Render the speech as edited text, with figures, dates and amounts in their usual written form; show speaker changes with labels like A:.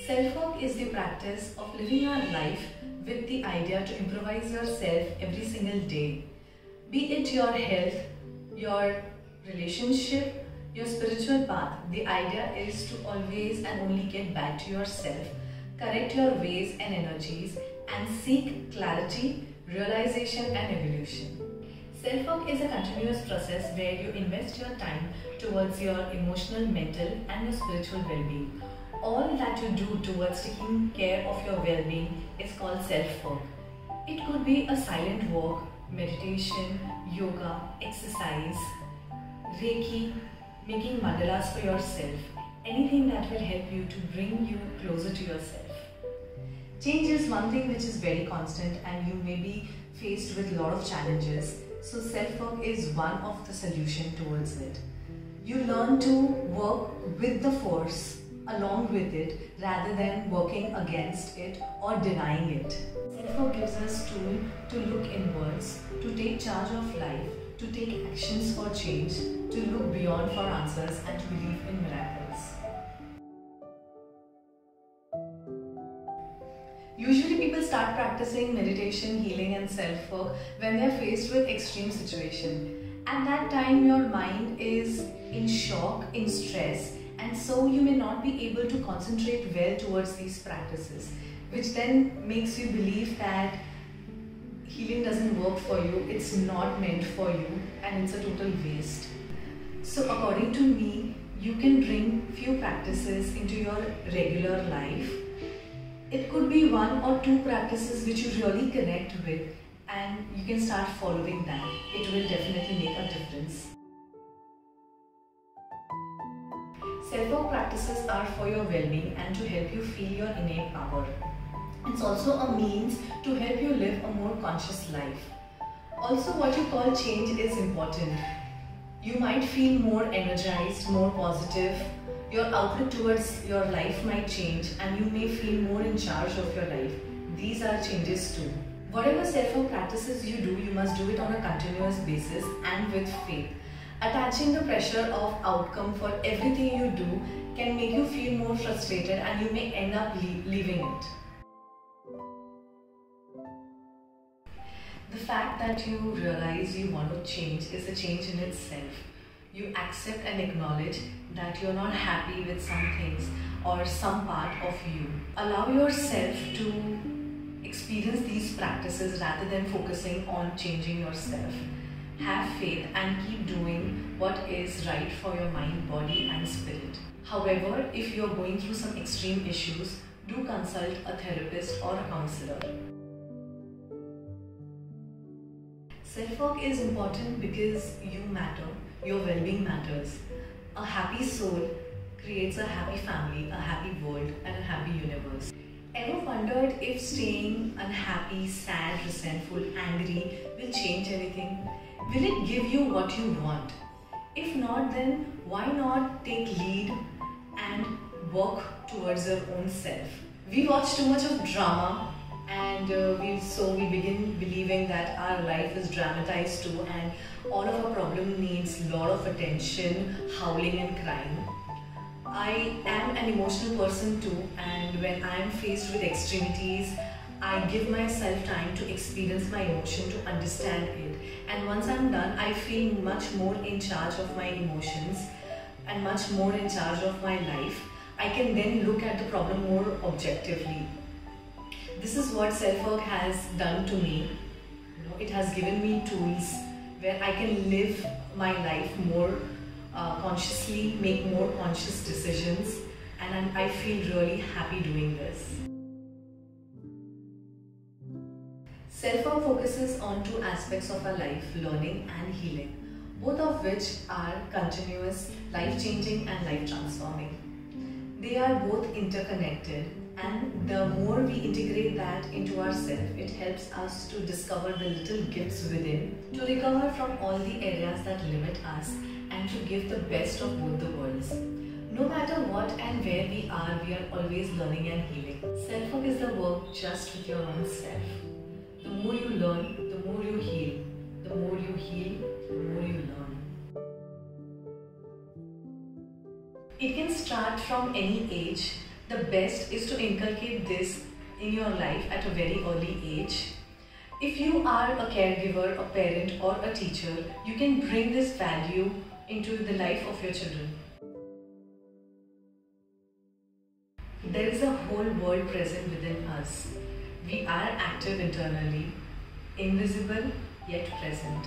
A: Self-work is the practice of living our life with the idea to improvise yourself every single day. Be it your health, your relationship, your spiritual path, the idea is to always and only get back to yourself, correct your ways and energies, and seek clarity, realization and evolution. Self-work is a continuous process where you invest your time towards your emotional, mental and your spiritual well-being. All that you do towards taking care of your well-being is called self-work. It could be a silent walk, meditation, yoga, exercise, Reiki, making mandalas for yourself, anything that will help you to bring you closer to yourself. Change is one thing which is very constant and you may be faced with a lot of challenges. So self-work is one of the solution towards it. You learn to work with the force along with it rather than working against it or denying it. Self-work gives us tool to look inwards, to take charge of life, to take actions for change, to look beyond for answers and to believe in miracles. Usually people start practicing meditation, healing and self-work when they are faced with extreme situation. At that time your mind is in shock, in stress, and so you may not be able to concentrate well towards these practices, which then makes you believe that healing doesn't work for you, it's not meant for you and it's a total waste. So according to me, you can bring few practices into your regular life. It could be one or two practices which you really connect with and you can start following that. It will definitely make a difference. Self-work practices are for your well-being and to help you feel your innate power. It's also a means to help you live a more conscious life. Also, what you call change is important. You might feel more energized, more positive. Your outlook towards your life might change and you may feel more in charge of your life. These are changes too. Whatever self-work practices you do, you must do it on a continuous basis and with faith. Attaching the pressure of outcome for everything you do can make you feel more frustrated and you may end up leaving it. The fact that you realize you want to change is a change in itself. You accept and acknowledge that you're not happy with some things or some part of you. Allow yourself to experience these practices rather than focusing on changing yourself. Have faith and keep doing what is right for your mind, body and spirit. However, if you're going through some extreme issues, do consult a therapist or a counselor. Self-work is important because you matter, your well-being matters. A happy soul creates a happy family, a happy world and a happy universe. Ever wondered if staying unhappy, sad, resentful, angry will change anything? Will it give you what you want? If not, then why not take lead and work towards your own self? We watch too much of drama and we begin believing that our life is dramatized too and all of our problem needs a lot of attention, howling and crying. I am an emotional person too, and when I am faced with extremities, I give myself time to experience my emotion, to understand it. And once I'm done, I feel much more in charge of my emotions and much more in charge of my life. I can then look at the problem more objectively. This is what self-work has done to me. It has given me tools where I can live my life more consciously, make more conscious decisions, and I feel really happy doing this. Self-work focuses on two aspects of our life, learning and healing, both of which are continuous, life-changing and life-transforming. They are both interconnected, and the more we integrate that into ourselves, it helps us to discover the little gifts within, to recover from all the areas that limit us, and to give the best of both the worlds. No matter what and where we are always learning and healing. Self-work is the work just with your own self. The more you learn, the more you heal. The more you heal, the more you learn. It can start from any age, The best is to inculcate this in your life at a very early age. If you are a caregiver, a parent, or a teacher, you can bring this value into the life of your children. There is a whole world present within us. We are active internally, invisible yet present.